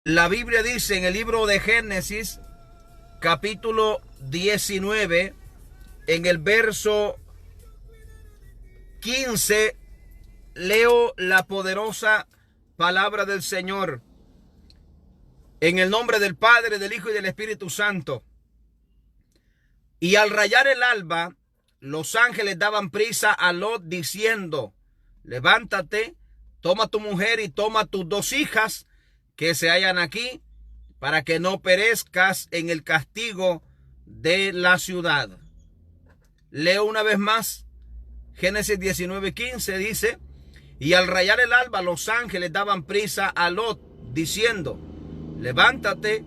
La Biblia dice en el libro de Génesis, capítulo 19, en el verso 15, leo la poderosa palabra del Señor. En el nombre del Padre, del Hijo y del Espíritu Santo. Y al rayar el alba, los ángeles daban prisa a Lot diciendo: levántate, toma tu mujer y toma tus dos hijas que se hallan aquí, para que no perezcas en el castigo de la ciudad. Leo una vez más. Génesis 19:15 dice: y al rayar el alba los ángeles daban prisa a Lot diciendo: levántate,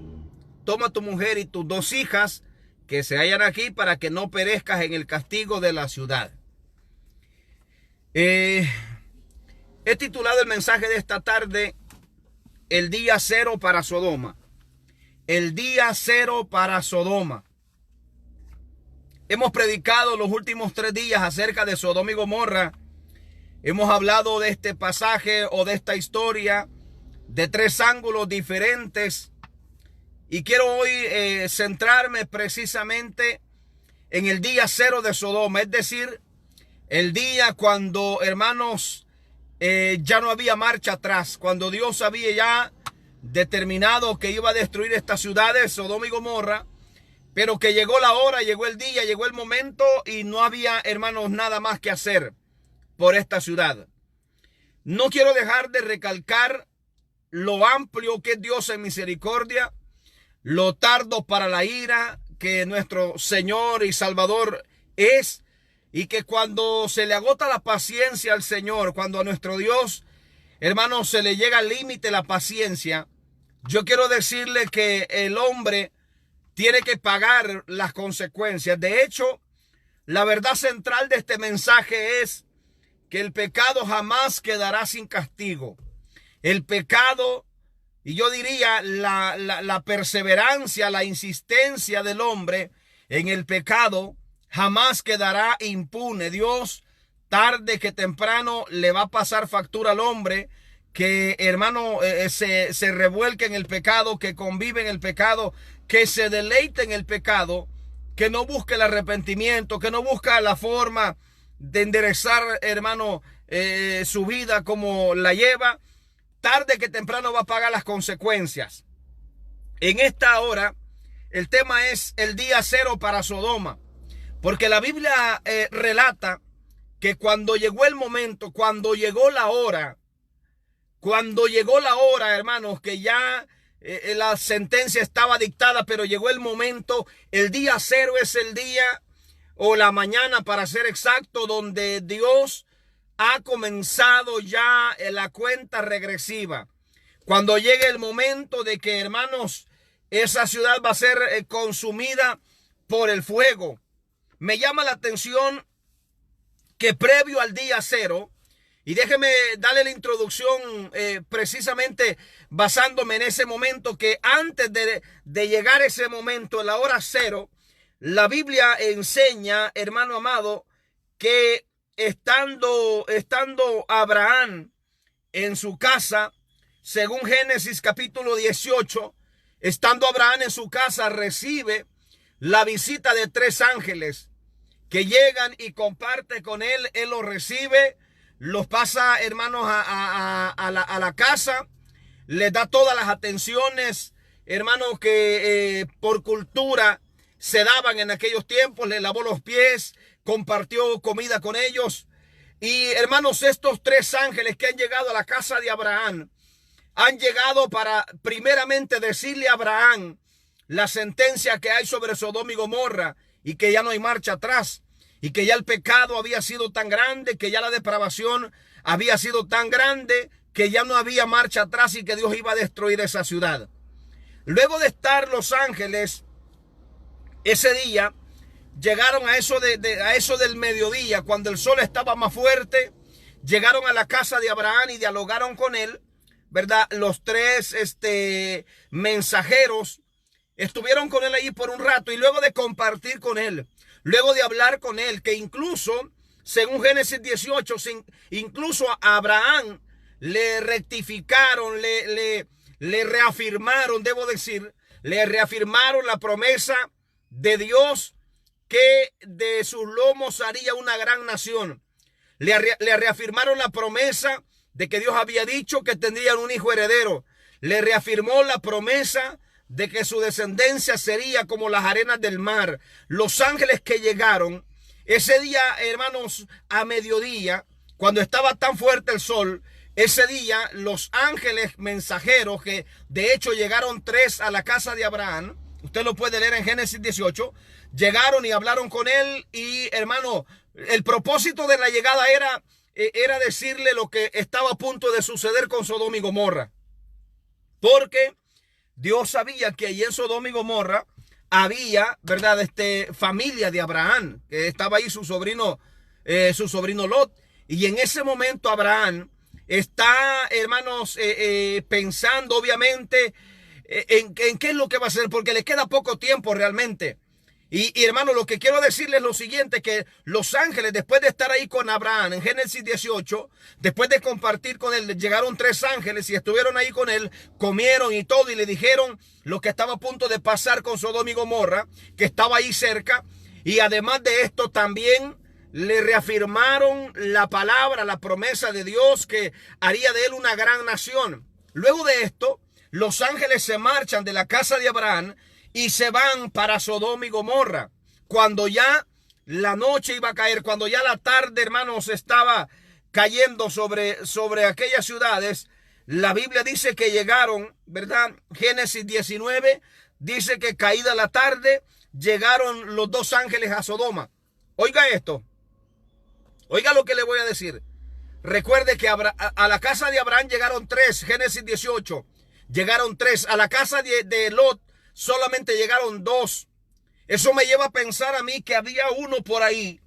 toma tu mujer y tus dos hijas que se hallan aquí, para que no perezcas en el castigo de la ciudad. He titulado el mensaje de esta tarde: el día cero para Sodoma. El día cero para Sodoma. Hemos predicado los últimos 3 días acerca de Sodoma y Gomorra. Hemos hablado de este pasaje o de esta historia de 3 ángulos diferentes. Y quiero hoy centrarme precisamente en el día cero de Sodoma. Es decir, el día cuando, hermanos, ya no había marcha atrás. Cuando Dios había ya determinado que iba a destruir estas ciudades, Sodoma y Gomorra. Pero que llegó la hora, llegó el día, llegó el momento y no había, hermanos, nada más que hacer por esta ciudad. No quiero dejar de recalcar lo amplio que es Dios en misericordia, lo tardo para la ira que nuestro Señor y Salvador es, y que cuando se le agota la paciencia al Señor, cuando a nuestro Dios, hermanos, se le llega al límite la paciencia, yo quiero decirle que el hombre tiene que pagar las consecuencias. De hecho, la verdad central de este mensaje es que el pecado jamás quedará sin castigo. El pecado, y yo diría la perseverancia, la insistencia del hombre en el pecado jamás quedará impune. Dios, tarde que temprano, le va a pasar factura al hombre que, hermano, se revuelque en el pecado, que convive en el pecado, que se deleite en el pecado, que no busque el arrepentimiento, que no busca la forma de enderezar, hermano, su vida como la lleva. Tarde que temprano va a pagar las consecuencias. En esta hora, el tema es el día cero para Sodoma. Porque la Biblia relata que cuando llegó el momento, cuando llegó la hora, hermanos, que ya la sentencia estaba dictada, pero llegó el momento, el día cero es el día, o la mañana para ser exacto, donde Dios ha comenzado ya la cuenta regresiva. Cuando llegue el momento de que, hermanos, esa ciudad va a ser consumida por el fuego. Me llama la atención que previo al día cero, y déjeme darle la introducción precisamente basándome en ese momento, que antes de llegar ese momento, en la hora cero, la Biblia enseña, hermano amado, que estando Abraham en su casa, según Génesis capítulo 18, estando Abraham en su casa, recibe la visita de 3 ángeles que llegan y comparte con él. Él los recibe, los pasa, hermanos, a la casa, les da todas las atenciones, hermanos, que por cultura se daban en aquellos tiempos. Le lavó los pies, compartió comida con ellos. Y, hermanos, estos 3 ángeles que han llegado a la casa de Abraham, han llegado para primeramente decirle a Abraham la sentencia que hay sobre Sodoma y Gomorra, y que ya no hay marcha atrás, y que ya el pecado había sido tan grande, que ya la depravación había sido tan grande, que ya no había marcha atrás y que Dios iba a destruir esa ciudad. Luego de estar los ángeles ese día, llegaron a eso del mediodía, cuando el sol estaba más fuerte, llegaron a la casa de Abraham y dialogaron con él, ¿verdad? Los 3 mensajeros estuvieron con él allí por un rato, y luego de compartir con él, luego de hablar con él, que incluso, según Génesis 18, incluso a Abraham le rectificaron, le le reafirmaron, debo decir, le reafirmaron la promesa de Dios que de sus lomos haría una gran nación. Le reafirmaron la promesa de que Dios había dicho que tendrían un hijo heredero. Le reafirmó la promesa de que su descendencia sería como las arenas del mar. Los ángeles que llegaron ese día, hermanos, a mediodía, cuando estaba tan fuerte el sol, ese día los ángeles mensajeros, que de hecho llegaron 3 a la casa de Abraham, usted lo puede leer en Génesis 18, llegaron y hablaron con él y, hermano, el propósito de la llegada era decirle lo que estaba a punto de suceder con Sodoma y Gomorra. Porque Dios sabía que allí en Sodoma y Gomorra había, ¿verdad?, familia de Abraham, que estaba ahí su sobrino Lot. Y en ese momento Abraham está, hermanos, pensando obviamente en qué es lo que va a hacer, porque le queda poco tiempo realmente. Y hermano, lo que quiero decirles es lo siguiente, que los ángeles, después de estar ahí con Abraham en Génesis 18, después de compartir con él, llegaron 3 ángeles y estuvieron ahí con él, comieron y todo, y le dijeron lo que estaba a punto de pasar con Sodoma y Gomorra, que estaba ahí cerca. Y además de esto también le reafirmaron la palabra, la promesa de Dios, que haría de él una gran nación. Luego de esto, los ángeles se marchan de la casa de Abraham y se van para Sodoma y Gomorra. Cuando ya la noche iba a caer, cuando ya la tarde, hermanos, estaba cayendo sobre aquellas ciudades, la Biblia dice que llegaron, ¿verdad? Génesis 19 dice que caída la tarde, llegaron los 2 ángeles a Sodoma. Oiga esto. Oiga lo que le voy a decir. Recuerde que a la casa de Abraham llegaron 3, Génesis 18. Llegaron 3. A la casa de Lot solamente llegaron 2. Eso me lleva a pensar a mí que había uno por ahí,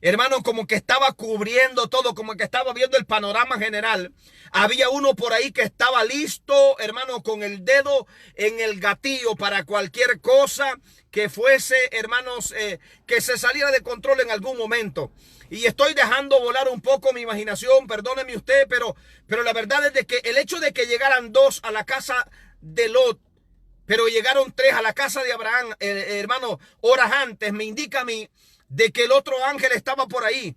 hermano, como que estaba cubriendo todo, como que estaba viendo el panorama general. Había uno por ahí que estaba listo, hermano, con el dedo en el gatillo para cualquier cosa que fuese, hermanos, que se saliera de control en algún momento. Y estoy dejando volar un poco mi imaginación, perdóneme usted, pero la verdad es de que el hecho de que llegaran 2 a la casa de Lot, pero llegaron 3 a la casa de Abraham, hermano, horas antes, me indica a mí de que el otro ángel estaba por ahí.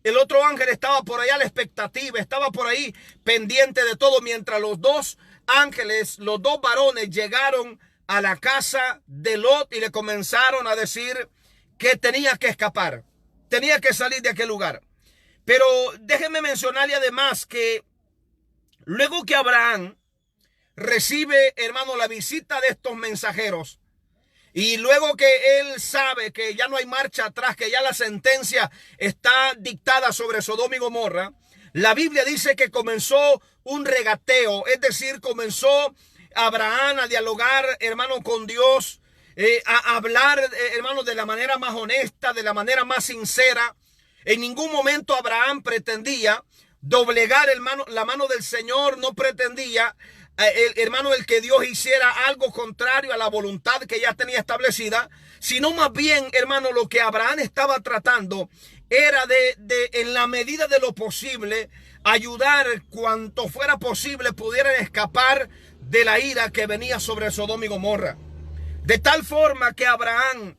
El otro ángel estaba por allá a la expectativa, estaba por ahí pendiente de todo, mientras los 2 ángeles, los 2 varones llegaron a la casa de Lot y le comenzaron a decir que tenía que escapar, tenía que salir de aquel lugar. Pero déjenme mencionarle además que luego que Abraham recibe, hermano, la visita de estos mensajeros, y luego que él sabe que ya no hay marcha atrás, que ya la sentencia está dictada sobre Sodoma y Gomorra, la Biblia dice que comenzó un regateo, es decir, comenzó Abraham a dialogar, hermano, con Dios, a hablar, hermano, de la manera más honesta, de la manera más sincera. En ningún momento Abraham pretendía doblegar, hermano, la mano del Señor, no pretendía hermano, el que Dios hiciera algo contrario a la voluntad que ya tenía establecida, sino más bien, hermano, lo que Abraham estaba tratando era de en la medida de lo posible, ayudar cuanto fuera posible, pudieran escapar de la ira que venía sobre Sodoma y Gomorra. De tal forma que Abraham,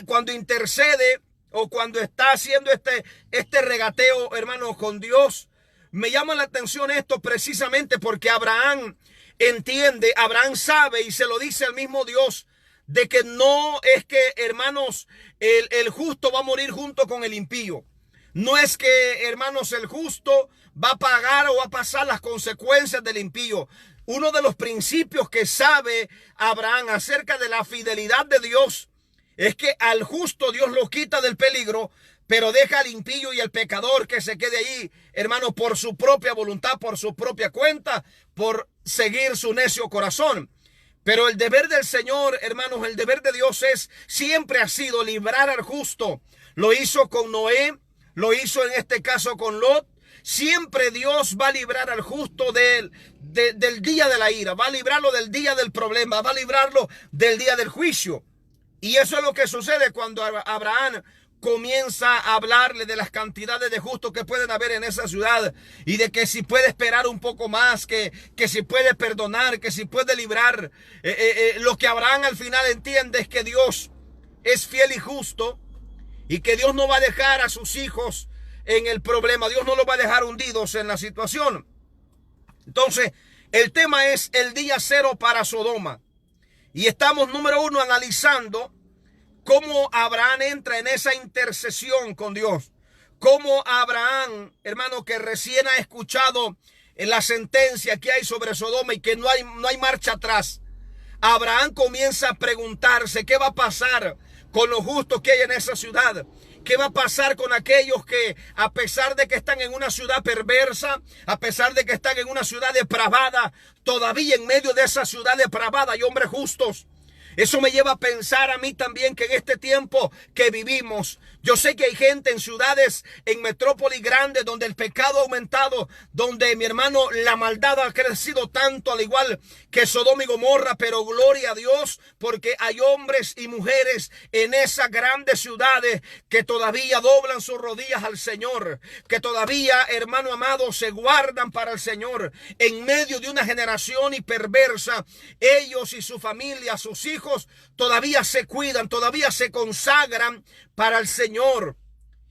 cuando intercede o cuando está haciendo este regateo, hermano, con Dios, me llama la atención esto precisamente porque Abraham entiende, Abraham sabe y se lo dice al mismo Dios, de que no es que, hermanos, el justo va a morir junto con el impío. No es que, hermanos, el justo va a pagar o va a pasar las consecuencias del impío. Uno de los principios que sabe Abraham acerca de la fidelidad de Dios es que al justo Dios lo quita del peligro, pero deja al impío y al pecador que se quede ahí, hermano, por su propia voluntad, por su propia cuenta, por seguir su necio corazón. Pero el deber del Señor, hermanos, el deber de Dios siempre ha sido librar al justo. Lo hizo con Noé, lo hizo en este caso con Lot. Siempre Dios va a librar al justo del día de la ira, va a librarlo del día del problema, va a librarlo del día del juicio. Y eso es lo que sucede cuando Abraham comienza a hablarle de las cantidades de justos que pueden haber en esa ciudad y de que si puede esperar un poco más, que si puede perdonar, que si puede librar. Lo que Abraham al final entiende es que Dios es fiel y justo y que Dios no va a dejar a sus hijos en el problema. Dios no los va a dejar hundidos en la situación. Entonces, el tema es el día cero para Sodoma. Y estamos, número uno, analizando cómo Abraham entra en esa intercesión con Dios. Cómo Abraham, hermano, que recién ha escuchado la sentencia que hay sobre Sodoma y que no hay marcha atrás. Abraham comienza a preguntarse qué va a pasar con los justos que hay en esa ciudad. ¿Qué va a pasar con aquellos que, a pesar de que están en una ciudad perversa, a pesar de que están en una ciudad depravada, todavía en medio de esa ciudad depravada hay hombres justos? Eso me lleva a pensar a mí también que en este tiempo que vivimos, yo sé que hay gente en ciudades, en metrópolis grandes, donde el pecado ha aumentado, donde, mi hermano, la maldad ha crecido tanto, al igual que Sodoma y Gomorra, pero gloria a Dios, porque hay hombres y mujeres en esas grandes ciudades que todavía doblan sus rodillas al Señor, que todavía, hermano amado, se guardan para el Señor. En medio de una generación perversa, ellos y su familia, sus hijos, todavía se cuidan, todavía se consagran para el Señor.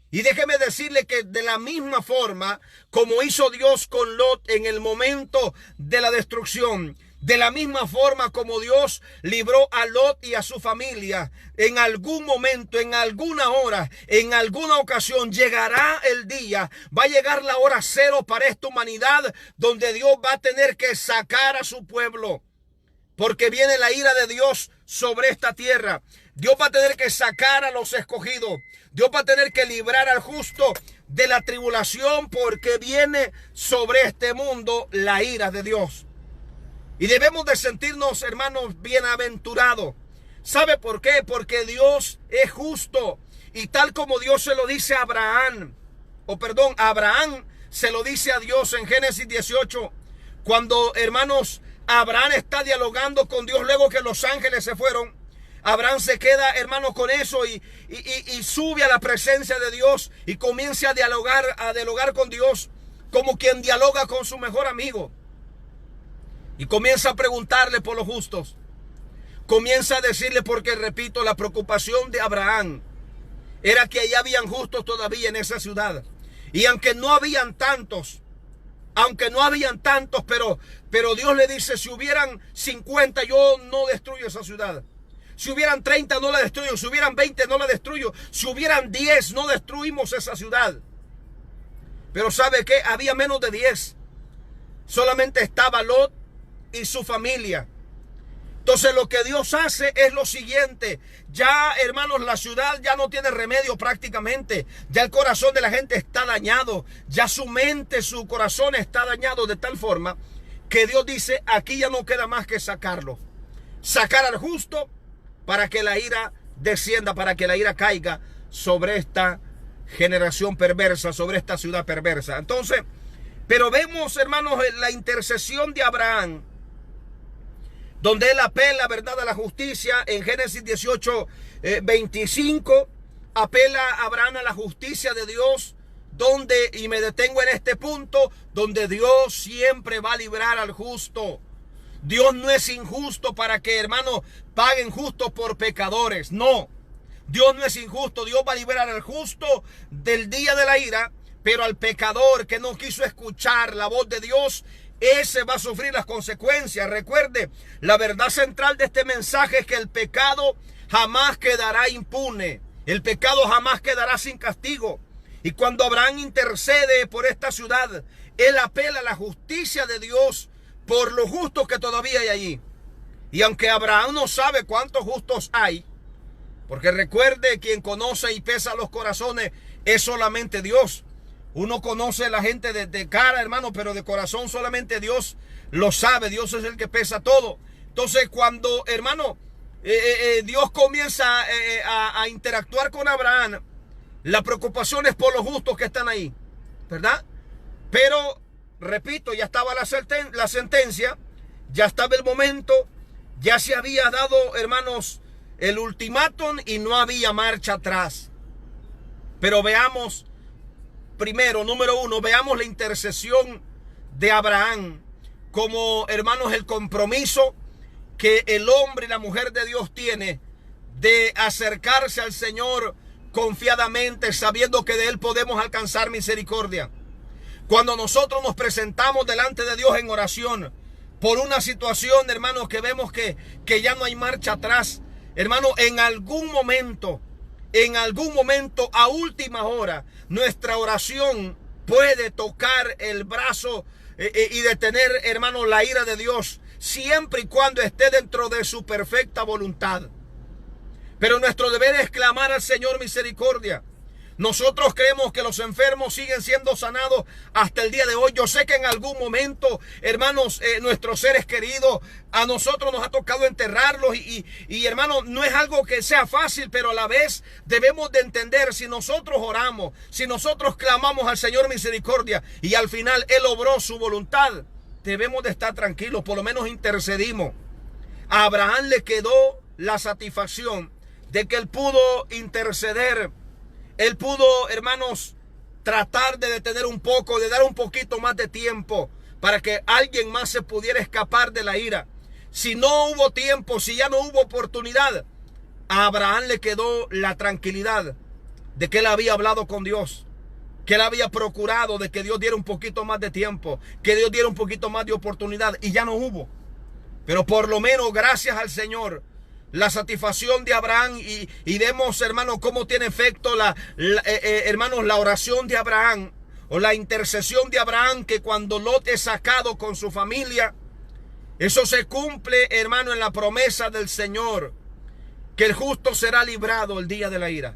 Y déjeme decirle que de la misma forma como hizo Dios con Lot en el momento de la destrucción, de la misma forma como Dios libró a Lot y a su familia, en algún momento, en alguna hora, en alguna ocasión llegará el día, va a llegar la hora cero para esta humanidad, donde Dios va a tener que sacar a su pueblo. Porque viene la ira de Dios sobre esta tierra. Dios va a tener que sacar a los escogidos. Dios va a tener que librar al justo de la tribulación, porque viene sobre este mundo la ira de Dios. Y debemos de sentirnos, hermanos, bienaventurados. ¿Sabe por qué? Porque Dios es justo. Y tal como Dios se lo dice a Abraham, Abraham se lo dice a Dios en Génesis 18, cuando, hermanos, Abraham está dialogando con Dios luego que los ángeles se fueron. Abraham se queda, hermano, con eso y sube a la presencia de Dios y comienza a dialogar con Dios como quien dialoga con su mejor amigo. Y comienza a preguntarle por los justos. Comienza a decirle, porque repito, la preocupación de Abraham era que allá habían justos todavía en esa ciudad. Y aunque no habían tantos, pero Dios le dice, si hubieran 50, yo no destruyo esa ciudad. Si hubieran 30, no la destruyo. Si hubieran 20, no la destruyo. Si hubieran 10, no destruimos esa ciudad. Pero ¿sabe qué? Había menos de 10. Solamente estaba Lot y su familia. Entonces lo que Dios hace es lo siguiente. Ya, hermanos, la ciudad ya no tiene remedio prácticamente. Ya el corazón de la gente está dañado. Ya su mente, su corazón está dañado de tal forma que Dios dice, aquí ya no queda más que sacarlo. Sacar al justo para que la ira descienda, para que la ira caiga sobre esta generación perversa, sobre esta ciudad perversa. Entonces, pero vemos, hermanos, la intercesión de Abraham, donde él apela, ¿verdad?, a la justicia. En Génesis 18, 25, apela a Abraham a la justicia de Dios, donde, y me detengo en este punto, donde Dios siempre va a librar al justo. Dios no es injusto para que, hermanos, paguen justos por pecadores. No, Dios no es injusto. Dios va a liberar al justo del día de la ira, pero al pecador que no quiso escuchar la voz de Dios, ese va a sufrir las consecuencias. Recuerde, la verdad central de este mensaje es que el pecado jamás quedará impune. El pecado jamás quedará sin castigo. Y cuando Abraham intercede por esta ciudad, él apela a la justicia de Dios por los justos que todavía hay allí. Y aunque Abraham no sabe cuántos justos hay, porque recuerde, quien conoce y pesa los corazones es solamente Dios. Uno conoce a la gente de cara, hermano, pero de corazón solamente Dios lo sabe. Dios es el que pesa todo. Entonces, cuando, hermano, Dios comienza a interactuar con Abraham, la preocupación es por los justos que están ahí, ¿verdad? Pero, repito, ya estaba la sentencia, ya estaba el momento, ya se había dado, hermanos, el ultimátum y no había marcha atrás. Pero veamos primero, número uno, veamos la intercesión de Abraham como, hermanos, el compromiso que el hombre y la mujer de Dios tiene de acercarse al Señor confiadamente, sabiendo que de Él podemos alcanzar misericordia. Cuando nosotros nos presentamos delante de Dios en oración por una situación, hermanos, que vemos que ya no hay marcha atrás, hermano, en algún momento, a última hora, nuestra oración puede tocar el brazo y detener, hermano, la ira de Dios, siempre y cuando esté dentro de su perfecta voluntad. Pero nuestro deber es clamar al Señor misericordia. Nosotros creemos que los enfermos siguen siendo sanados hasta el día de hoy. Yo sé que en algún momento, hermanos, nuestros seres queridos, a nosotros nos ha tocado enterrarlos y hermanos, no es algo que sea fácil, pero a la vez debemos de entender, si nosotros oramos, si nosotros clamamos al Señor misericordia y al final Él obró su voluntad, debemos de estar tranquilos, por lo menos intercedimos. A Abraham le quedó la satisfacción de que él pudo interceder. Él pudo, hermanos, tratar de detener un poco, de dar un poquito más de tiempo para que alguien más se pudiera escapar de la ira. Si no hubo tiempo, si ya no hubo oportunidad, a Abraham le quedó la tranquilidad de que él había hablado con Dios, que él había procurado de que Dios diera un poquito más de tiempo, que Dios diera un poquito más de oportunidad, y ya no hubo. Pero por lo menos, gracias al Señor, la satisfacción de Abraham, y vemos, hermanos, cómo tiene efecto hermanos, la oración de Abraham o la intercesión de Abraham, que cuando Lot es sacado con su familia, eso se cumple, hermano, en la promesa del Señor, que el justo será librado el día de la ira,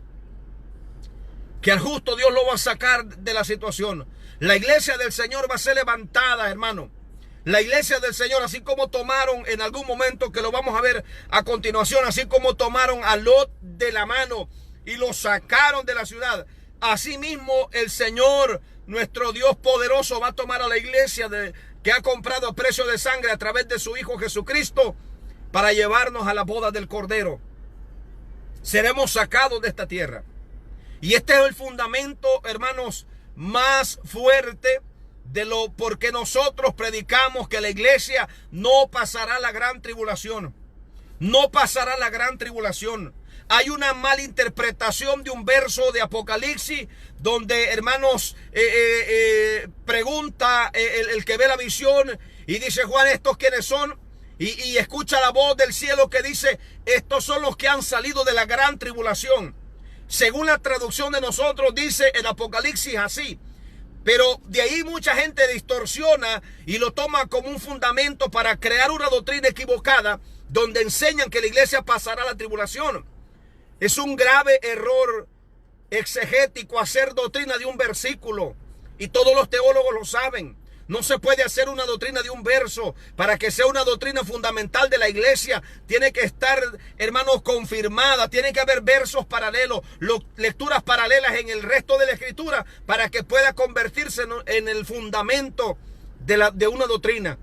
que al justo Dios lo va a sacar de la situación. La iglesia del Señor va a ser levantada, hermano. La iglesia del Señor, así como tomaron en algún momento, que lo vamos a ver a continuación, así como tomaron a Lot de la mano y lo sacaron de la ciudad, así mismo el Señor, nuestro Dios poderoso, va a tomar a la iglesia que ha comprado a precio de sangre a través de su Hijo Jesucristo para llevarnos a la boda del Cordero. Seremos sacados de esta tierra. Y este es el fundamento, hermanos, más fuerte porque nosotros predicamos que la iglesia no pasará la gran tribulación. No pasará la gran tribulación. Hay una mala interpretación de un verso de Apocalipsis donde, hermanos, pregunta el que ve la visión y dice: Juan, ¿estos quiénes son? Y escucha la voz del cielo que dice: estos son los que han salido de la gran tribulación. Según la traducción de nosotros, dice el Apocalipsis así. Pero de ahí mucha gente distorsiona y lo toma como un fundamento para crear una doctrina equivocada donde enseñan que la iglesia pasará la tribulación. Es un grave error exegético hacer doctrina de un versículo, y todos los teólogos lo saben. No se puede hacer una doctrina de un verso. Para que sea una doctrina fundamental de la iglesia, tiene que estar, hermanos, confirmada. Tiene que haber versos paralelos, lecturas paralelas en el resto de la escritura, para que pueda convertirse en el fundamento de una doctrina.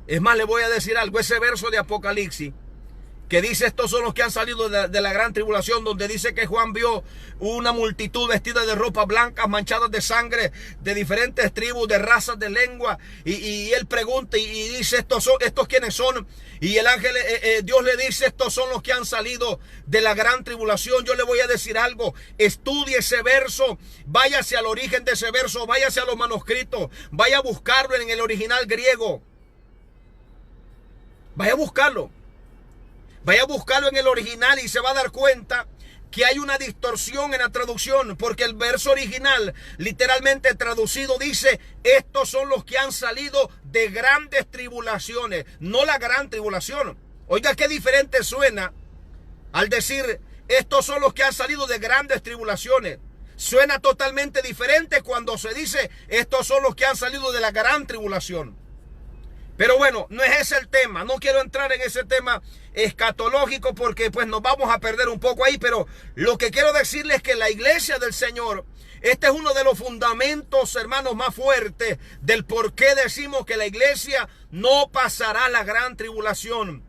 Es más, le voy a decir algo. Ese verso de Apocalipsis que dice: estos son los que han salido de la gran tribulación, donde dice que Juan vio una multitud vestida de ropas blancas manchadas de sangre, de diferentes tribus, de razas, de lengua, y él pregunta y dice: ¿estos quiénes son? Y el ángel, Dios le dice: estos son los que han salido de la gran tribulación. Yo le voy a decir algo: estudie ese verso, váyase al origen de ese verso, váyase a los manuscritos, vaya a buscarlo en el original griego, vaya a buscarlo. Vaya a buscarlo en el original y se va a dar cuenta que hay una distorsión en la traducción, porque el verso original, literalmente traducido, dice: estos son los que han salido de grandes tribulaciones, no la gran tribulación. Oiga, qué diferente suena al decir: estos son los que han salido de grandes tribulaciones. Suena totalmente diferente cuando se dice: estos son los que han salido de la gran tribulación. Pero bueno, no es ese el tema. No quiero entrar en ese tema escatológico porque pues nos vamos a perder un poco ahí. Pero lo que quiero decirles es que la iglesia del Señor, este es uno de los fundamentos, hermanos, más fuertes del por qué decimos que la iglesia no pasará la gran tribulación.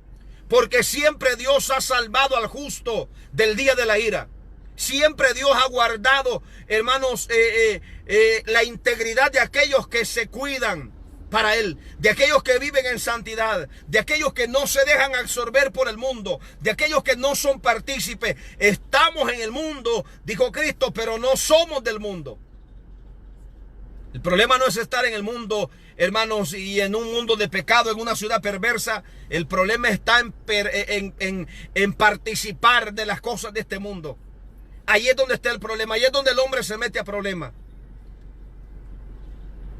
Porque siempre Dios ha salvado al justo del día de la ira. Siempre Dios ha guardado, hermanos, la integridad de aquellos que se cuidan para Él, de aquellos que viven en santidad, de aquellos que no se dejan absorber por el mundo, de aquellos que no son partícipes. Estamos en el mundo, dijo Cristo, pero no somos del mundo. El problema no es estar en el mundo, hermanos, y en un mundo de pecado, en una ciudad perversa. El problema está en participar de las cosas de este mundo. Ahí es donde está el problema, ahí es donde el hombre se mete a problemas.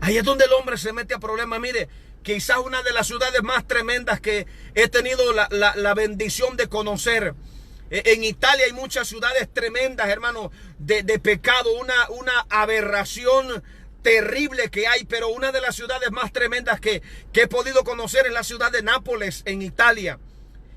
Ahí es donde el hombre se mete a problemas. Mire, quizás una de las ciudades más tremendas que he tenido la bendición de conocer. En Italia hay muchas ciudades tremendas, hermanos, de pecado, una aberración terrible que hay, pero una de las ciudades más tremendas que he podido conocer es la ciudad de Nápoles, en Italia.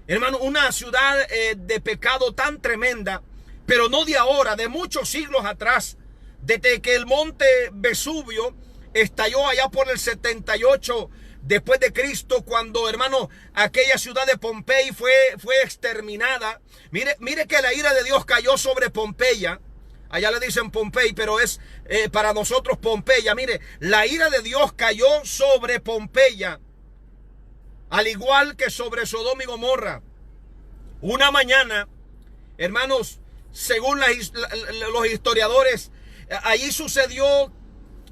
Hermano, una ciudad de pecado tan tremenda, pero no de ahora, de muchos siglos atrás, desde que el monte Vesubio estalló allá por el 78 después de Cristo, cuando, hermano, aquella ciudad de Pompey fue exterminada. Mire que la ira de Dios cayó sobre Pompeya. Allá le dicen Pompey, pero es para nosotros Pompeya. Mire, la ira de Dios cayó sobre Pompeya, al igual que sobre Sodoma y Gomorra. Una mañana, hermanos, según los historiadores, allí sucedió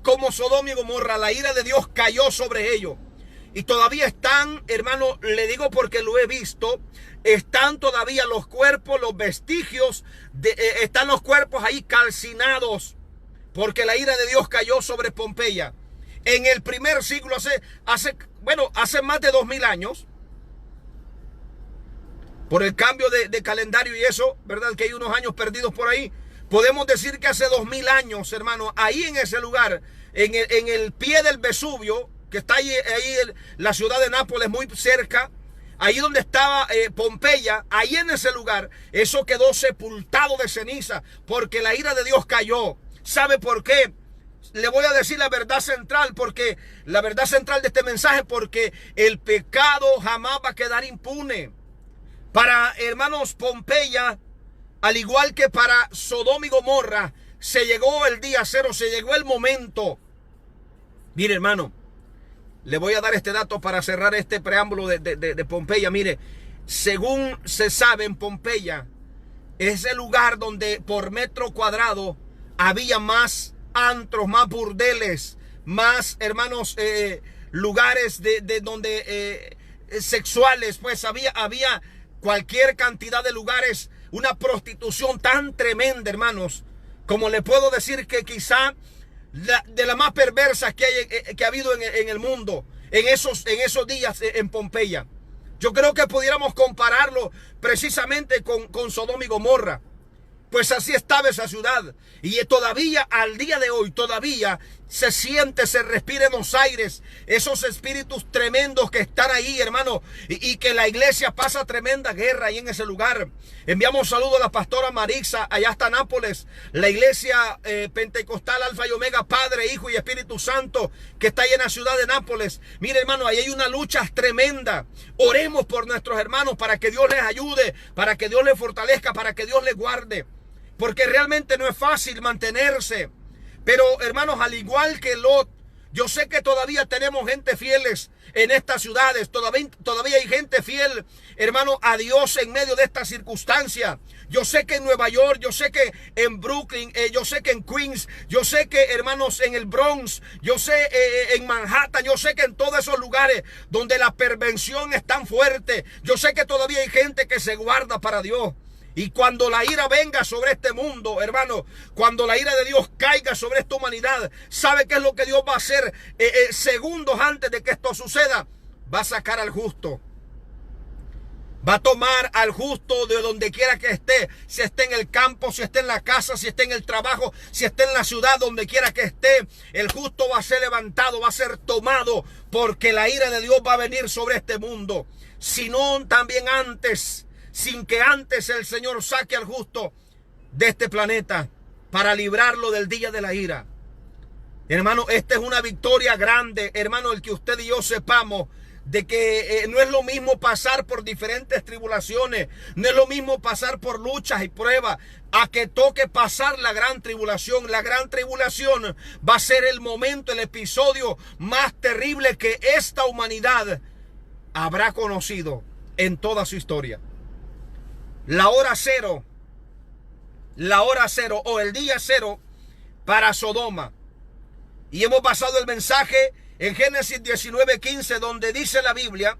como Sodoma y Gomorra. La ira de Dios cayó sobre ellos. Y todavía están, hermano, le digo porque lo he visto, están todavía los cuerpos, los vestigios, están los cuerpos ahí calcinados, porque la ira de Dios cayó sobre Pompeya. En el primer siglo, hace más de 2000 años, por el cambio de calendario y eso, ¿verdad? Que hay unos años perdidos por ahí. Podemos decir que hace 2000 años, hermano, ahí en ese lugar, en el pie del Vesubio, que está ahí la ciudad de Nápoles, muy cerca, ahí donde estaba Pompeya, ahí en ese lugar, eso quedó sepultado de ceniza, porque la ira de Dios cayó. ¿Sabe por qué? Le voy a decir la verdad central, porque la verdad central de este mensaje, porque el pecado jamás va a quedar impune. Para, hermanos, Pompeya, al igual que para Sodoma y Gomorra, se llegó el día cero, se llegó el momento. Mire, hermano, le voy a dar este dato para cerrar este preámbulo de Pompeya. Mire, según se sabe, en Pompeya es el lugar donde por metro cuadrado había más antros, más burdeles, más, hermanos, lugares de donde sexuales, pues había cualquier cantidad de lugares, una prostitución tan tremenda, hermanos, como le puedo decir que quizá de las más perversas que ha habido en el mundo en esos días en Pompeya. Yo creo que pudiéramos compararlo precisamente con Sodoma y Gomorra. Pues así estaba esa ciudad. Y todavía, al día de hoy, todavía se siente, se respira en los aires esos espíritus tremendos que están ahí, hermano. Y que la iglesia pasa tremenda guerra ahí en ese lugar. Enviamos saludos a la pastora Marixa, allá hasta Nápoles. La iglesia pentecostal Alfa y Omega, Padre, Hijo y Espíritu Santo, que está ahí en la ciudad de Nápoles. Mire, hermano, ahí hay una lucha tremenda. Oremos por nuestros hermanos para que Dios les ayude, para que Dios les fortalezca, para que Dios les guarde. Porque realmente no es fácil mantenerse. Pero, hermanos, al igual que Lot, yo sé que todavía tenemos gente fieles en estas ciudades. Todavía hay gente fiel, hermano, a Dios en medio de esta circunstancia. Yo sé que en Nueva York, yo sé que en Brooklyn, yo sé que en Queens, yo sé que, hermanos, en el Bronx, yo sé en Manhattan, yo sé que en todos esos lugares donde la perversión es tan fuerte, yo sé que todavía hay gente que se guarda para Dios. Y cuando la ira venga sobre este mundo, hermano, cuando la ira de Dios caiga sobre esta humanidad, ¿sabe qué es lo que Dios va a hacer segundos antes de que esto suceda? Va a sacar al justo. Va a tomar al justo de donde quiera que esté. Si esté en el campo, si esté en la casa, si esté en el trabajo, si esté en la ciudad, donde quiera que esté. El justo va a ser levantado, va a ser tomado, porque la ira de Dios va a venir sobre este mundo. Si no, también antes, sin que antes el Señor saque al justo de este planeta para librarlo del día de la ira. Hermano, esta es una victoria grande, hermano, el que usted y yo sepamos no es lo mismo pasar por diferentes tribulaciones, no es lo mismo pasar por luchas y pruebas, a que toque pasar la gran tribulación. La gran tribulación va a ser el momento, el episodio más terrible que esta humanidad habrá conocido en toda su historia. La hora cero o el día cero para Sodoma. Y hemos basado el mensaje en Génesis 19:15, donde dice la Biblia,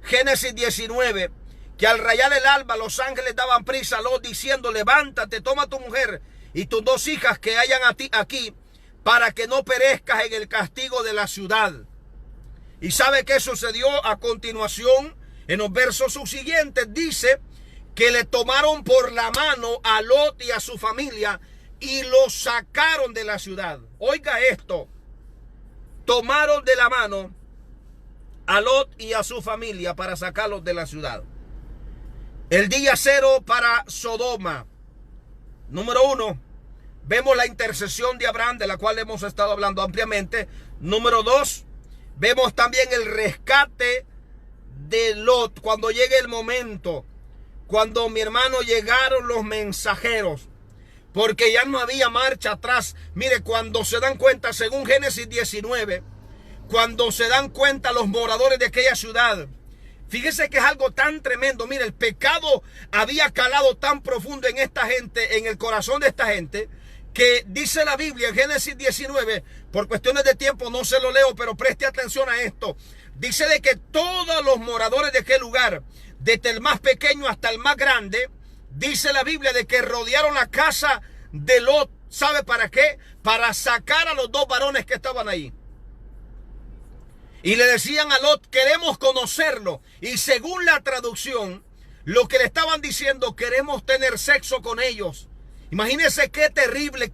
Génesis 19, que al rayar el alba los ángeles daban prisa a Lot diciendo: levántate, toma a tu mujer y tus 2 hijas que hayan aquí, para que no perezcas en el castigo de la ciudad. ¿Y sabe qué sucedió a continuación? En los versos subsiguientes dice que le tomaron por la mano a Lot y a su familia y los sacaron de la ciudad. Oiga esto. Tomaron de la mano a Lot y a su familia para sacarlos de la ciudad. El día cero para Sodoma. Número 1, vemos la intercesión de Abraham, de la cual hemos estado hablando ampliamente. Número 2, vemos también el rescate de Lot. Cuando llegue el momento, cuando, mi hermano, llegaron los mensajeros, porque ya no había marcha atrás. Mire, cuando se dan cuenta, según Génesis 19, cuando se dan cuenta los moradores de aquella ciudad, fíjese que es algo tan tremendo. Mire, el pecado había calado tan profundo en esta gente, en el corazón de esta gente, que dice la Biblia en Génesis 19, por cuestiones de tiempo no se lo leo, pero preste atención a esto. Dice de que todos los moradores de aquel lugar, desde el más pequeño hasta el más grande, dice la Biblia de que rodearon la casa de Lot. ¿Sabe para qué? Para sacar a los 2 varones que estaban ahí. Y le decían a Lot: queremos conocerlo. Y según la traducción, lo que le estaban diciendo: queremos tener sexo con ellos. Imagínense qué terrible,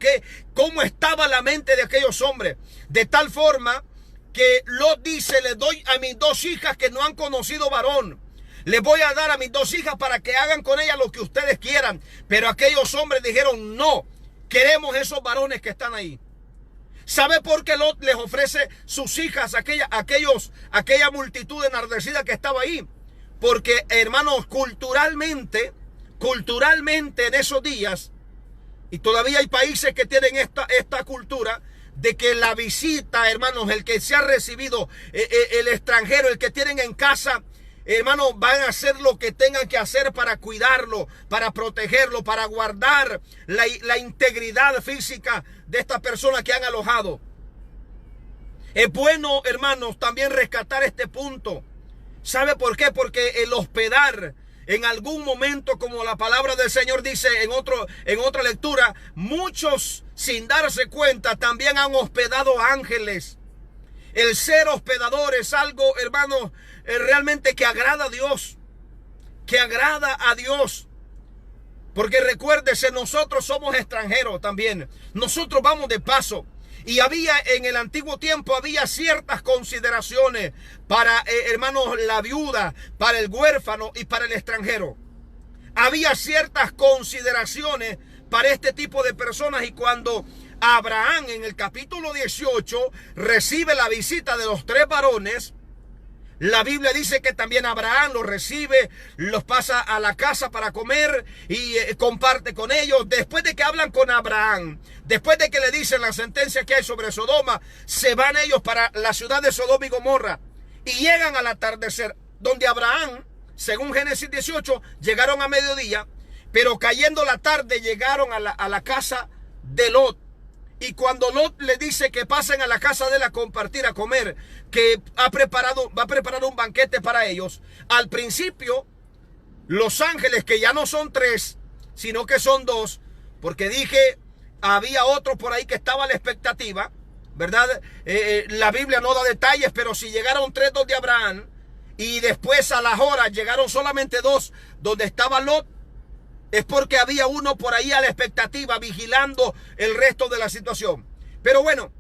cómo estaba la mente de aquellos hombres. De tal forma que Lot dice: le doy a mis 2 hijas que no han conocido varón. Les voy a dar a mis 2 hijas para que hagan con ellas lo que ustedes quieran. Pero aquellos hombres dijeron: no, queremos esos varones que están ahí. ¿Sabe por qué Lot les ofrece sus hijas a aquella multitud enardecida que estaba ahí? Porque, hermanos, culturalmente en esos días, y todavía hay países que tienen esta cultura, de que la visita, hermanos, el que se ha recibido, el extranjero, el que tienen en casa, hermanos, van a hacer lo que tengan que hacer para cuidarlo, para protegerlo, para guardar la integridad física de esta persona que han alojado. Es bueno, hermanos, también rescatar este punto. ¿Sabe por qué? Porque el hospedar, en algún momento, como la palabra del Señor dice en otra lectura, muchos, sin darse cuenta, también han hospedado ángeles. El ser hospedador es algo, hermanos, realmente que agrada a Dios. Que agrada a Dios. Porque recuérdese, nosotros somos extranjeros también. Nosotros vamos de paso. Y en el antiguo tiempo había ciertas consideraciones para, hermanos, la viuda, para el huérfano y para el extranjero. Había ciertas consideraciones para este tipo de personas. Y cuando Abraham, en el capítulo 18, recibe la visita de los 3 varones, la Biblia dice que también Abraham los recibe, los pasa a la casa para comer y comparte con ellos. Después de que hablan con Abraham, después de que le dicen la sentencia que hay sobre Sodoma, se van ellos para la ciudad de Sodoma y Gomorra y llegan al atardecer, donde Abraham, según Génesis 18, llegaron a mediodía, pero cayendo la tarde llegaron a la casa de Lot. Y cuando Lot le dice que pasen a la casa de él a compartir, a comer, que va a preparar un banquete para ellos, al principio los ángeles, que ya no son 3, sino que son 2, porque dije, había otro por ahí que estaba a la expectativa, ¿verdad? La Biblia no da detalles, pero si llegaron 3, 2 de Abraham, y después a las horas llegaron solamente 2, donde estaba Lot, es porque había uno por ahí a la expectativa, vigilando el resto de la situación. Pero bueno,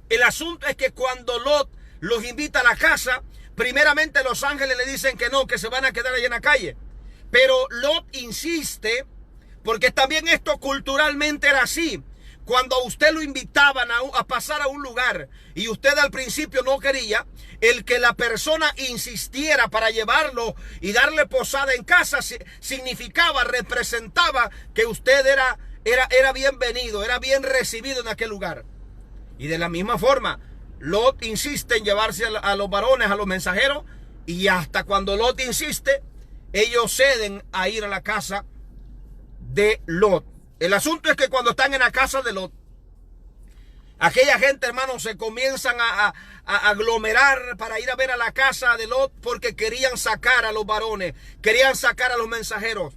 el asunto es que cuando Lot los invita a la casa, primeramente los ángeles le dicen que no, que se van a quedar ahí en la calle. Pero Lot insiste, porque también esto culturalmente era así. Cuando a usted lo invitaban a pasar a un lugar y usted al principio no quería, el que la persona insistiera para llevarlo y darle posada en casa significaba, representaba que usted era bienvenido, era bien recibido en aquel lugar. Y de la misma forma, Lot insiste en llevarse a los varones, a los mensajeros, y hasta cuando Lot insiste, ellos ceden a ir a la casa de Lot. El asunto es que cuando están en la casa de Lot, aquella gente, hermanos, se comienzan a aglomerar para ir a ver a la casa de Lot porque querían sacar a los varones, querían sacar a los mensajeros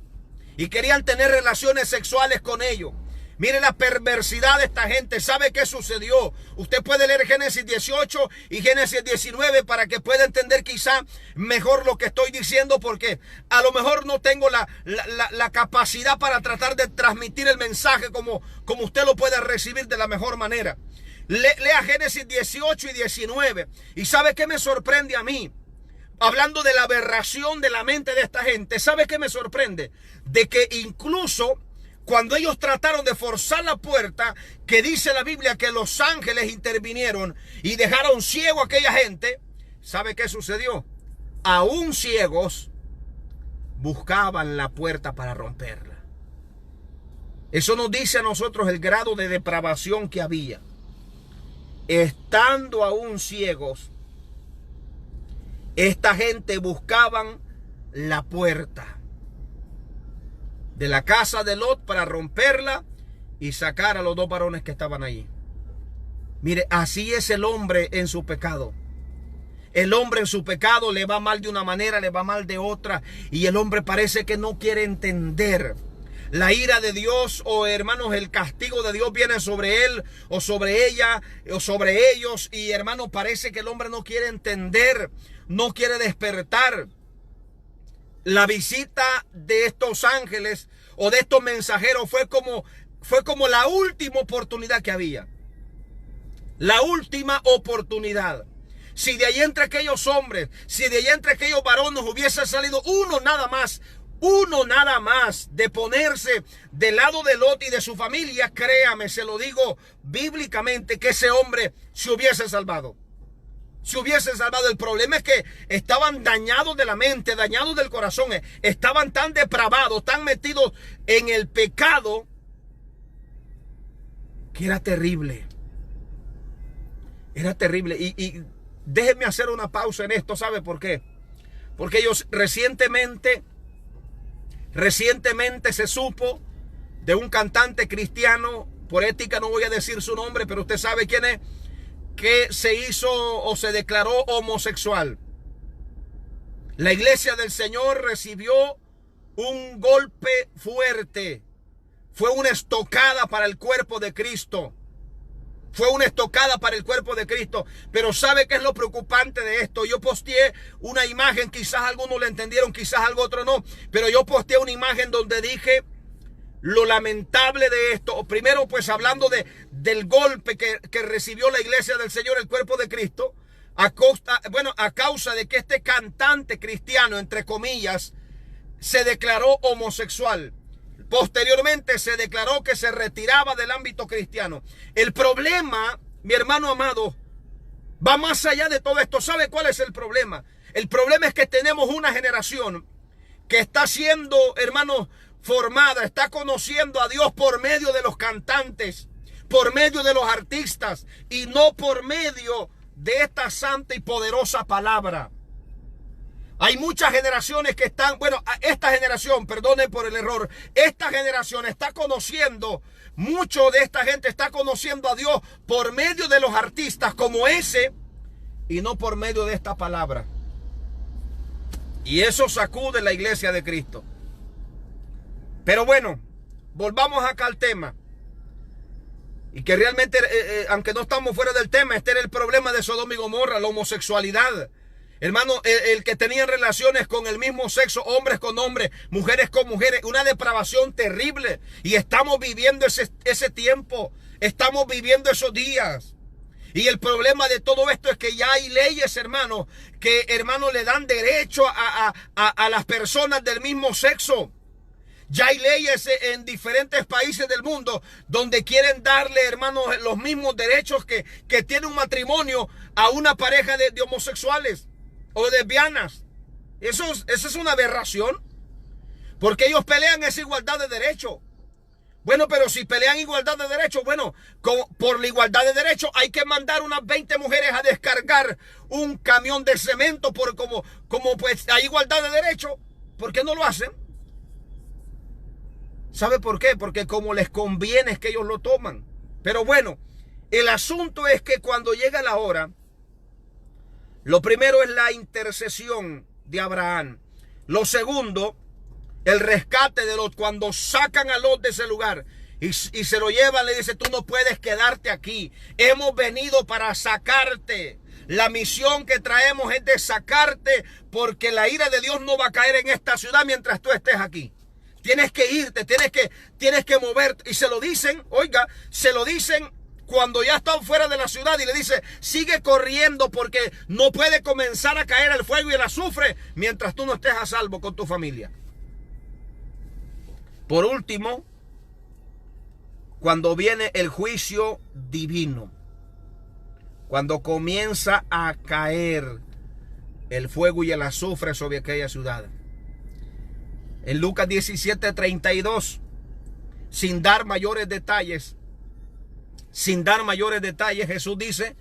y querían tener relaciones sexuales con ellos. Mire la perversidad de esta gente. ¿Sabe qué sucedió? Usted puede leer Génesis 18 y Génesis 19 para que pueda entender quizá mejor lo que estoy diciendo, porque a lo mejor no tengo la capacidad para tratar de transmitir el mensaje como usted lo pueda recibir de la mejor manera. Lea Génesis 18 y 19 y ¿sabe qué me sorprende a mí? Hablando de la aberración de la mente de esta gente, ¿sabe qué me sorprende? De que incluso cuando ellos trataron de forzar la puerta, que dice la Biblia que los ángeles intervinieron y dejaron ciego a aquella gente, ¿sabe qué sucedió? Aún ciegos buscaban la puerta para romperla. Eso nos dice a nosotros el grado de depravación que había. Estando aún ciegos, esta gente buscaban la puerta de la casa de Lot para romperla y sacar a los dos varones que estaban allí. Mire, así es el hombre en su pecado. El hombre en su pecado le va mal de una manera, le va mal de otra, y el hombre parece que no quiere entender. La ira de Dios, o hermanos, el castigo de Dios viene sobre él, o sobre ella, o sobre ellos, y hermanos, parece que el hombre no quiere entender, no quiere despertar. La visita de estos ángeles o de estos mensajeros fue como la última oportunidad que había. La última oportunidad. Si de allí entre aquellos hombres, si de allí entre aquellos varones hubiese salido uno nada más de ponerse del lado de Lot y de su familia, créame, se lo digo bíblicamente, que ese hombre se hubiese salvado. Se hubiese salvado. El problema es que estaban dañados de la mente, dañados del corazón, estaban tan depravados, tan metidos en el pecado, que era terrible. Era terrible. Y déjenme hacer una pausa en esto. ¿Sabe por qué? Porque ellos recientemente se supo de un cantante cristiano, por ética no voy a decir su nombre, pero usted sabe quién es, que se hizo o se declaró homosexual. La iglesia del Señor recibió un golpe fuerte. Fue una estocada para el cuerpo de Cristo. Fue una estocada para el cuerpo de Cristo. Pero ¿sabe qué es lo preocupante de esto? Yo posteé una imagen, quizás algunos la entendieron, quizás algo otro no, pero yo posteé una imagen donde dije lo lamentable de esto. Primero, pues hablando del golpe que recibió la iglesia del Señor, el cuerpo de Cristo, a causa de que este cantante cristiano, entre comillas, se declaró homosexual. Posteriormente se declaró que se retiraba del ámbito cristiano. El problema, mi hermano amado, va más allá de todo esto. ¿Sabe cuál es el problema? El problema es que tenemos una generación que está siendo, hermanos, formada, está conociendo a Dios por medio de los cantantes, por medio de los artistas, y no por medio de esta santa y poderosa palabra. Hay muchas generaciones que están, esta generación, perdone por el error, esta generación está conociendo, mucho de esta gente está conociendo a Dios por medio de los artistas como ese, y no por medio de esta palabra. Y eso sacude la iglesia de Cristo. Pero bueno, volvamos acá al tema. Y que realmente, aunque no estamos fuera del tema, este era el problema de Sodoma y Gomorra, la homosexualidad. Hermano, el que tenían relaciones con el mismo sexo, hombres con hombres, mujeres con mujeres, una depravación terrible. Y estamos viviendo ese tiempo, estamos viviendo esos días. Y el problema de todo esto es que ya hay leyes, hermano, que, hermano, le dan derecho a las personas del mismo sexo. Ya hay leyes en diferentes países del mundo donde quieren darle, hermanos, los mismos derechos que tiene un matrimonio a una pareja de homosexuales o lesbianas. Eso es una aberración, porque ellos pelean esa igualdad de derechos. Bueno, pero si pelean igualdad de derechos, bueno, por la igualdad de derechos hay que mandar unas 20 mujeres a descargar un camión de cemento como pues hay igualdad de derechos. ¿Por qué no lo hacen? ¿Sabe por qué? Porque como les conviene es que ellos lo toman. Pero bueno, el asunto es que cuando llega la hora, lo primero es la intercesión de Abraham. Lo segundo, el rescate de Lot. Cuando sacan a Lot de ese lugar y se lo llevan, le dice: tú no puedes quedarte aquí. Hemos venido para sacarte. La misión que traemos es de sacarte, porque la ira de Dios no va a caer en esta ciudad mientras tú estés aquí. Tienes que irte, tienes que moverte. Y se lo dicen, oiga, se lo dicen cuando ya están fuera de la ciudad, y le dice: sigue corriendo, porque no puede comenzar a caer el fuego y el azufre mientras tú no estés a salvo con tu familia. Por último, cuando viene el juicio divino, cuando comienza a caer el fuego y el azufre sobre aquella ciudad. En Lucas 17:32, sin dar mayores detalles, Jesús dice: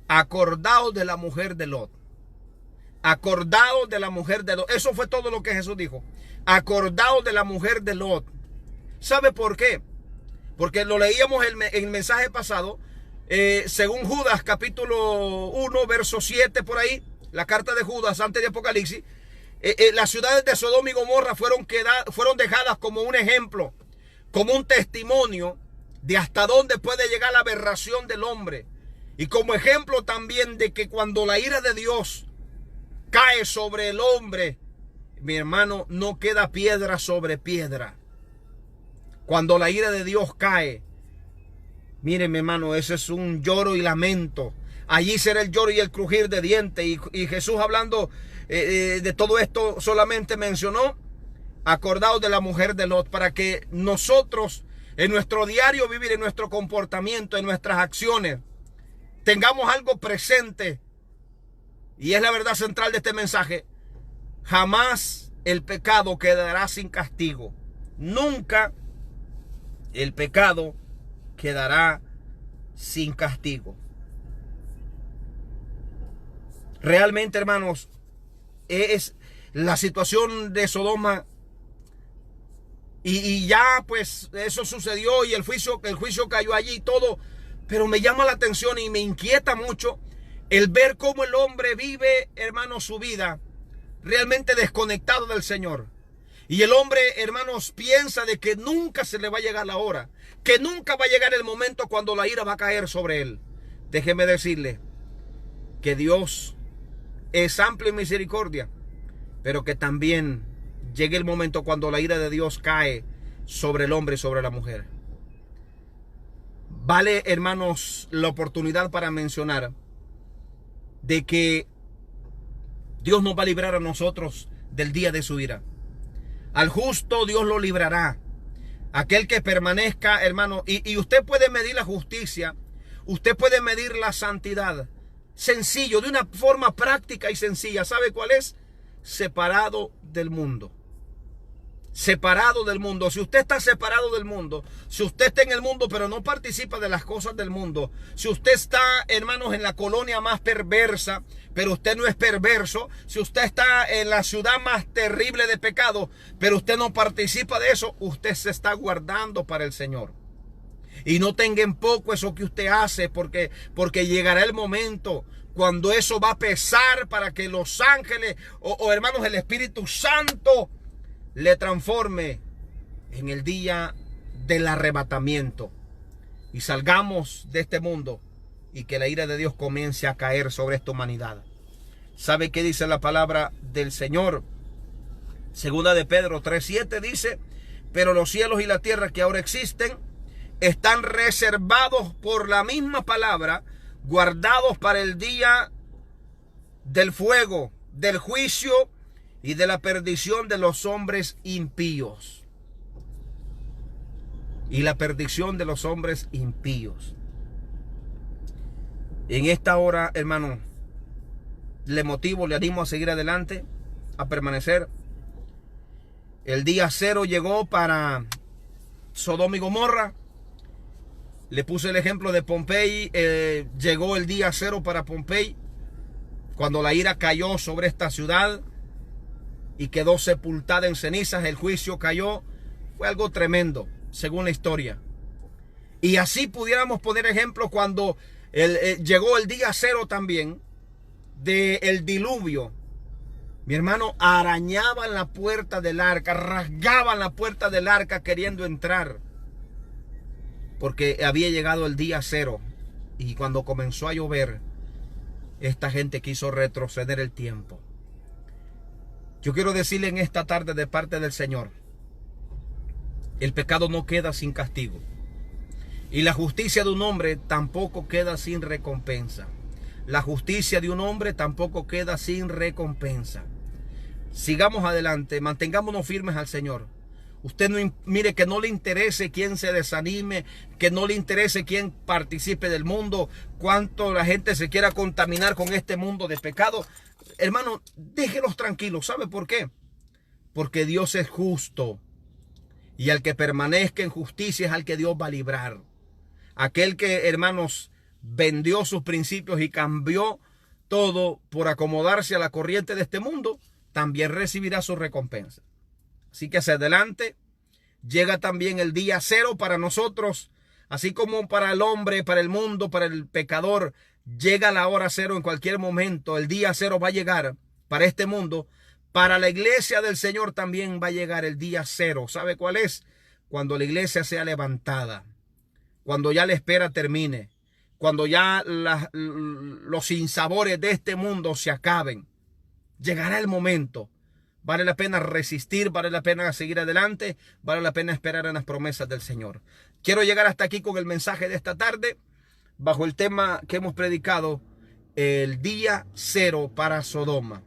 acordaos de la mujer de Lot. Acordaos de la mujer de Lot. Eso fue todo lo que Jesús dijo. Acordaos de la mujer de Lot. ¿Sabe por qué? Porque lo leíamos en el mensaje pasado, según Judas capítulo 1, verso 7 por ahí, la carta de Judas antes de Apocalipsis. Las ciudades de Sodoma y Gomorra fueron dejadas como un ejemplo, como un testimonio de hasta dónde puede llegar la aberración del hombre, y como ejemplo también de que cuando la ira de Dios cae sobre el hombre, mi hermano, no queda piedra sobre piedra. Cuando la ira de Dios cae, miren, mi hermano, ese es un lloro y lamento. Allí será el lloro y el crujir de dientes. Y Jesús, hablando de todo esto, solamente mencionó: acordaos de la mujer de Lot, para que nosotros en nuestro diario vivir, en nuestro comportamiento, en nuestras acciones, tengamos algo presente. Y es la verdad central de este mensaje: jamás el pecado quedará sin castigo. Nunca el pecado quedará sin castigo. Realmente, hermanos, es la situación de Sodoma, y ya pues eso sucedió, y el juicio cayó allí y todo. Pero me llama la atención y me inquieta mucho el ver cómo el hombre vive, hermanos, su vida realmente desconectado del Señor. Y el hombre, hermanos, piensa de que nunca se le va a llegar la hora, que nunca va a llegar el momento cuando la ira va a caer sobre él. Déjeme decirle que Dios es amplio en misericordia, pero que también llegue el momento cuando la ira de Dios cae sobre el hombre y sobre la mujer. Vale, hermanos, la oportunidad para mencionar de que Dios nos va a librar a nosotros del día de su ira. Al justo Dios lo librará. Aquel que permanezca, hermano, y usted puede medir la justicia, usted puede medir la santidad. Sencillo, de una forma práctica y sencilla. ¿Sabe cuál es? Separado del mundo. Separado del mundo. Si usted está separado del mundo, si usted está en el mundo pero no participa de las cosas del mundo, si usted está, hermanos, en la colonia más perversa pero usted no es perverso, si usted está en la ciudad más terrible de pecado pero usted no participa de eso, usted se está guardando para el Señor. Y no tenga en poco eso que usted hace, porque llegará el momento cuando eso va a pesar para que los ángeles o hermanos, el Espíritu Santo le transforme en el día del arrebatamiento y salgamos de este mundo y que la ira de Dios comience a caer sobre esta humanidad. ¿Sabe qué dice la palabra del Señor? Segunda de Pedro 3:7 dice: pero los cielos y la tierra que ahora existen están reservados por la misma palabra, guardados para el día del fuego, del juicio y de la perdición de los hombres impíos. y la perdición de los hombres impíos. En esta hora, hermano, le motivo, le animo a seguir adelante, a permanecer. El día cero llegó para Sodoma y Gomorra. Le puse el ejemplo de Pompey. Llegó el día cero para Pompey, cuando la ira cayó sobre esta ciudad y quedó sepultada en cenizas. El juicio cayó. Fue algo tremendo, según la historia. Y así pudiéramos poner ejemplo cuando llegó el día cero también del diluvio. Mi hermano, arañaban la puerta del arca, rasgaban la puerta del arca queriendo entrar, porque había llegado el día cero. Y cuando comenzó a llover, esta gente quiso retroceder el tiempo. Yo quiero decirle en esta tarde de parte del Señor: el pecado no queda sin castigo, y la justicia de un hombre tampoco queda sin recompensa. La justicia de un hombre tampoco queda sin recompensa. Sigamos adelante, mantengámonos firmes al Señor. Usted no, mire, que no le interese quién se desanime, que no le interese quién participe del mundo, cuánto la gente se quiera contaminar con este mundo de pecado. Hermano, déjelos tranquilos. ¿Sabe por qué? Porque Dios es justo, y al que permanezca en justicia es al que Dios va a librar. Aquel que, hermanos, vendió sus principios y cambió todo por acomodarse a la corriente de este mundo, también recibirá su recompensa. Así que hacia adelante. Llega también el día cero para nosotros, así como para el hombre, para el mundo, para el pecador. Llega la hora cero en cualquier momento. El día cero va a llegar para este mundo. Para la iglesia del Señor también va a llegar el día cero. ¿Sabe cuál es? Cuando la iglesia sea levantada, cuando ya la espera termine, cuando ya los sinsabores de este mundo se acaben. Llegará el momento. Vale la pena resistir, vale la pena seguir adelante, vale la pena esperar en las promesas del Señor. Quiero llegar hasta aquí con el mensaje de esta tarde, bajo el tema que hemos predicado: el día cero para Sodoma.